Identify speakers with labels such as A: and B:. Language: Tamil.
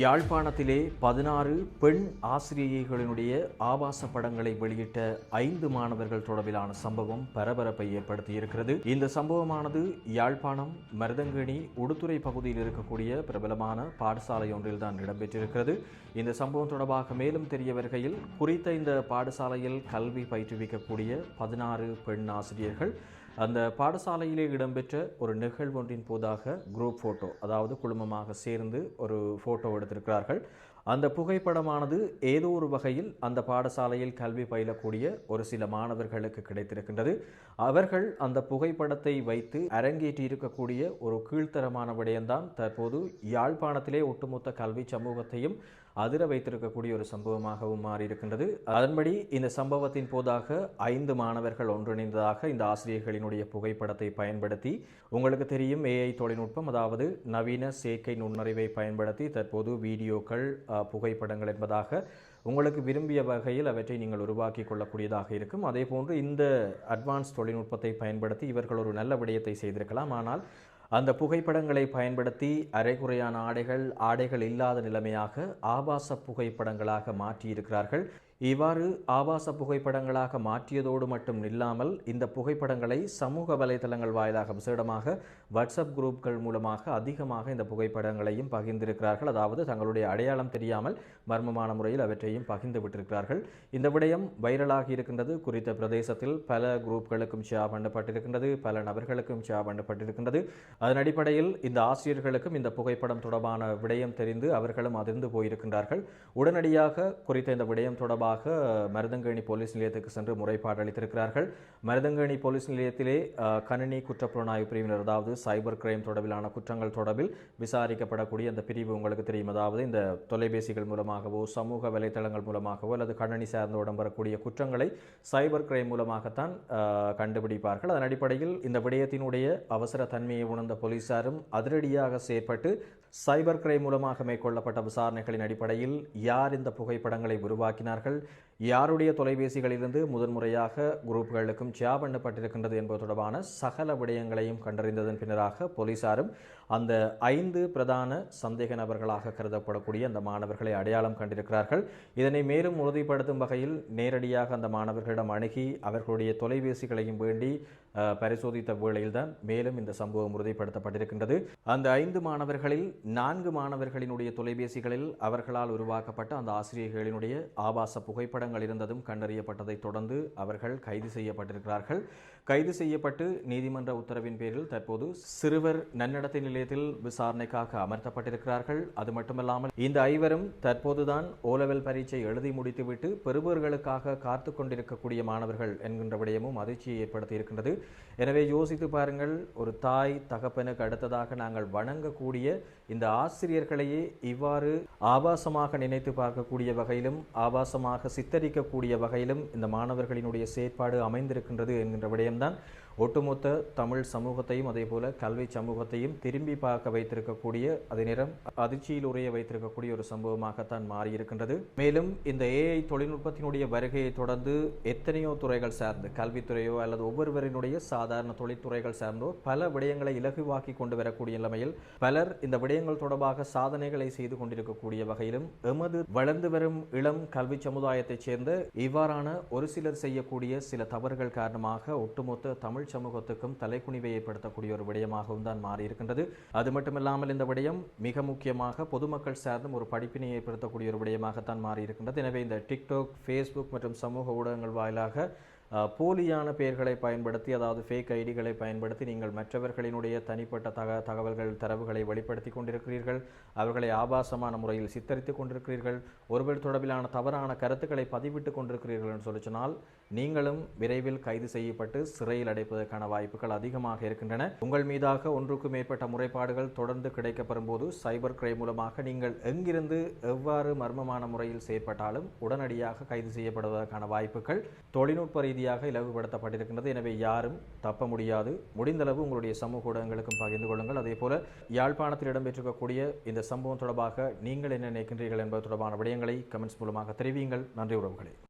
A: யாழ்ப்பாணத்திலே 16 பெண் ஆசிரியைகளினுடைய ஆபாச படங்களை வெளியிட்ட 5 மாணவர்கள் தொடர்பிலான சம்பவம் பரபரப்பை ஏற்படுத்தியிருக்கிறது. இந்த சம்பவமானது யாழ்ப்பாணம் மருதங்கேணி உடுத்துறை பகுதியில் இருக்கக்கூடிய பிரபலமான பாடசாலை ஒன்றில் தான் இடம்பெற்றிருக்கிறது. இந்த சம்பவம் தொடர்பாக மேலும் தெரிய வருகையில் குறித்த இந்த பாடசாலையில் கல்வி பயிற்றுவிக்கக்கூடிய 16 பெண் ஆசிரியர்கள் அந்த பாடசாலையிலே இடம்பெற்ற ஒரு நிகழ்வொன்றின் போதாக குரூப் போட்டோ, அதாவது குழுமமாக சேர்ந்து ஒரு போட்டோ எடுத்திருக்கிறார்கள். அந்த புகைப்படமானது ஏதோ ஒரு வகையில் அந்த பாடசாலையில் கல்வி பயிலக்கூடிய ஒரு சில மாணவர்களுக்கு கிடைத்திருக்கின்றது. அவர்கள் அந்த புகைப்படத்தை வைத்து அரங்கேற்றி இருக்கக்கூடிய ஒரு கீழ்த்தரமான விடயம்தான் தற்போது யாழ்ப்பாணத்திலே ஒட்டுமொத்த கல்வி சமூகத்தையும் அதிர வைத்திருக்கக்கூடிய ஒரு சம்பவமாகவும் மாறியிருக்கின்றது. அதன்படி இந்த சம்பவத்தின் போதாக 5 மாணவர்கள் ஒன்றிணைந்ததாக இந்த ஆசிரியர்களினுடைய புகைப்படத்தை பயன்படுத்தி, உங்களுக்கு தெரியும் AI தொழில்நுட்பம், அதாவது நவீன செயற்கை நுண்ணறிவை பயன்படுத்தி தற்போது வீடியோக்கள், புகைப்படங்கள் என்பதாக உங்களுக்கு விரும்பிய வகையில் அவற்றை நீங்கள் உருவாக்கி கொள்ளக்கூடியதாக இருக்கும். அதே போன்று இந்த அட்வான்ஸ் தொழில்நுட்பத்தை பயன்படுத்தி இவர்கள் ஒரு நல்ல விடயத்தை செய்திருக்கலாம். ஆனால் அந்த புகைப்படங்களை பயன்படுத்தி அரைகுறையான ஆடைகள் இல்லாத நிலைமையாக ஆபாச புகைப்படங்களாக மாற்றியிருக்கிறார்கள். இவ்வாறு ஆபாச புகைப்படங்களாக மாற்றியதோடு மட்டும் இல்லாமல் இந்த புகைப்படங்களை சமூக வலைதளங்கள் வாயிலாக விசேடமாக வாட்ஸ்அப் குரூப்கள் மூலமாக அதிகமாக இந்த புகைப்படங்களையும் பகிர்ந்திருக்கிறார்கள். அதாவது தங்களுடைய அடையாளம் தெரியாமல் மர்மமான முறையில் அவற்றையும் பகிர்ந்து விட்டிருக்கிறார்கள். இந்த விடயம் வைரலாகி இருக்கின்றது. குறித்த பிரதேசத்தில் பல குரூப்களுக்கும் ஷேர் பண்ணப்பட்டிருக்கின்றது, பல நபர்களுக்கும் ஷேர் பண்ணப்பட்டிருக்கின்றது. அதன் அடிப்படையில் இந்த ஆசிரியர்களுக்கும் இந்த புகைப்படம் தொடர்பான விடயம் தெரிந்து அவர்களும் அதிர்ந்து போயிருக்கின்றார்கள். உடனடியாக குறித்த இந்த விடயம் தொடர்பாக மருதங்கேணி போலீஸ் நிலையத்துக்கு சென்று முறைப்பாடு அளித்திருக்கிறார்கள். மருதங்கேணி போலீஸ் நிலையத்திலே கணினி குற்றப்புலனாய்வு பிரிவினர், அதாவது சைபர் கிரைம் தொடர்பிலான குற்றங்கள் தொடர்பில் விசாரிக்கப்படக்கூடிய அந்த பிரிவு உங்களுக்கு தெரியும். அதாவது இந்த தொலைபேசிகள் மூலமாகவோ சமூக வலைதளங்கள் மூலமாகவோ அல்லது கணினி சார்ந்த வரக்கூடிய குற்றங்களை சைபர் கிரைம் மூலமாகத்தான் கண்டுபிடிப்பார்கள். அதன் அடிப்படையில் இந்த விடயத்தினுடைய அவசர தன்மையை உணர்ந்த போலீசாரும் அதிரடியாக செயற்பட்டு சைபர் கிரைம் மூலமாக மேற்கொள்ளப்பட்ட விசாரணைகளின் அடிப்படையில் யார் இந்த புகைப்படங்களை உருவாக்கினார்கள், யாருடைய தொலைபேசிகளிலிருந்து முதன்முறையாக குரூப்களுக்கும் ஷேர் பண்ணப்பட்டிருக்கின்றது என்பது தொடர்பான சகல விடயங்களையும் கண்டறிந்ததன் பின்னராக போலீசாரும் அந்த 5 பிரதான சந்தேக நபர்களாக கருதப்படக்கூடிய அந்த மாணவர்களை அடையாளம் கண்டிருக்கிறார்கள். இதனை மேலும் உறுதிப்படுத்தும் வகையில் நேரடியாக அந்த மாணவர்களிடம் அணுகி அவர்களுடைய தொலைபேசிகளையும் வேண்டி பரிசோதித்த வேளையில்தான் மேலும் இந்த சம்பவம் உறுதிப்படுத்தப்பட்டிருக்கின்றது. அந்த 5 மாணவர்களில் 4 மாணவர்களினுடைய தொலைபேசிகளில் அவர்களால் உருவாக்கப்பட்ட அந்த ஆசிரியர்களினுடைய ஆபாச புகைப்படங்கள் இருந்ததும் கண்டறியப்பட்டதை தொடர்ந்து அவர்கள் கைது செய்யப்பட்டிருக்கிறார்கள். கைது செய்யப்பட்டு நீதிமன்ற உத்தரவின் பேரில் தற்போது சிறுவர் நன்னடத்தை நிலையத்தில் விசாரணைக்காக அமர்த்தப்பட்டிருக்கிறார்கள். அது மட்டுமல்லாமல் இந்த 5வரும் தற்போதுதான் ஓலெவல் பரீட்சை எழுதி முடித்துவிட்டு பெறுபவர்களுக்காக காத்து கொண்டிருக்கக்கூடிய மாணவர்கள் என்கின்ற விடயமும் அதிர்ச்சியை ஏற்படுத்தி இருக்கின்றது. எனவே யோசித்து பாருங்கள், ஒரு தாய் தகப்பனுக்கு அடுத்ததாக நாங்கள் வணங்கக்கூடிய இந்த ஆசிரியர்களையே இவ்வாறு ஆபாசமாக நினைத்து பார்க்கக்கூடிய வகையிலும் ஆபாசமாக சித்தரிக்கக்கூடிய வகையிலும் இந்த மாணவர்களினுடைய செயற்பாடு அமைந்திருக்கின்றது என்கின்ற விடயம்தான் ஒட்டுமொத்த தமிழ் சமூகத்தையும் அதே போல கல்வி சமூகத்தையும் திரும்பி பார்க்க வைத்திருக்கக்கூடிய, அதே நேரம் அதிர்ச்சியில் உரைய வைத்திருக்கக்கூடிய ஒரு சம்பவமாகத்தான் மாறியிருக்கின்றது. மேலும் இந்த AI தொழில்நுட்பத்தினுடைய வருகையை தொடர்ந்து எத்தனையோ துறைகள் சார்ந்து, கல்வித்துறையோ அல்லது ஒவ்வொருவரினுடைய சாதாரண தொழில்துறைகள் சார்ந்தோ பல விடயங்களை இலகுவாக்கி கொண்டு வரக்கூடிய நிலைமையில் பலர் இந்த விடயங்கள் தொடர்பாக சாதனைகளை செய்து கொண்டிருக்கக்கூடிய வகையிலும் எமது வளர்ந்து வரும் இளம் கல்வி சமுதாயத்தைச் சேர்ந்த இவ்வாறான ஒரு சிலர் செய்யக்கூடிய சில தவறுகள் காரணமாக ஒட்டுமொத்த தமிழ் சமூகத்துக்கும் தலைக்குனிவை ஏற்படுத்தக்கூடிய ஒரு விடயமாகவும் தான் மாறியிருக்கின்றது. அது மட்டுமில்லாமல் இந்த விடயம் மிக முக்கியமாக பொதுமக்கள் சார்ந்தும் ஒரு படிப்பினை ஏற்படுத்தக்கூடிய ஒரு விடயமாகத்தான் மாறியிருக்கின்றது. எனவே இந்த டிக்டாக், ஃபேஸ்புக் மற்றும் சமூக ஊடகங்கள் வாயிலாக போலியான பெயர்களை பயன்படுத்தி, அதாவது ஃபேக் ஐடிகளை பயன்படுத்தி நீங்கள் மற்றவர்களினுடைய தனிப்பட்ட தகவல்கள் தரவுகளை வெளிப்படுத்தி கொண்டிருக்கிறீர்கள். அவர்களை ஆபாசமான முறையில் சித்தரித்துக் கொண்டிருக்கிறீர்கள். ஒருவர் தொடர்பிலான தவறான கருத்துக்களை பதிவிட்டு கொண்டிருக்கிறீர்கள் என்று சொல்லி சொன்னால் நீங்களும் விரைவில் கைது செய்யப்பட்டு சிறையில் அடைப்பதற்கான வாய்ப்புகள் அதிகமாக இருக்கின்றன. உங்கள் மீதாக ஒன்றுக்கும் மேற்பட்ட முறைப்பாடுகள் தொடர்ந்து கிடைக்கப்பெறும் போது சைபர் கிரைம் மூலமாக நீங்கள் எங்கிருந்து எவ்வாறு மர்மமான முறையில் செயற்பட்டாலும் உடனடியாக கைது செய்யப்படுவதற்கான வாய்ப்புகள் தொழில்நுட்ப ரீதியாக இலகுபடுத்தப்பட்டிருக்கின்றது. எனவே யாரும் தப்ப முடியாது. முடிந்தளவு உங்களுடைய சமூக ஊடகங்களுக்கும் பகிர்ந்து கொள்ளுங்கள். அதே போல யாழ்ப்பாணத்தில் இடம்பெற்றிருக்கக்கூடிய இந்த சம்பவம் தொடர்பாக நீங்கள் என்ன நினைக்கின்றீர்கள் என்பது தொடர்பான விடயங்களை கமெண்ட்ஸ் மூலமாக தெரிவியுங்கள். நன்றி உறவுகளே.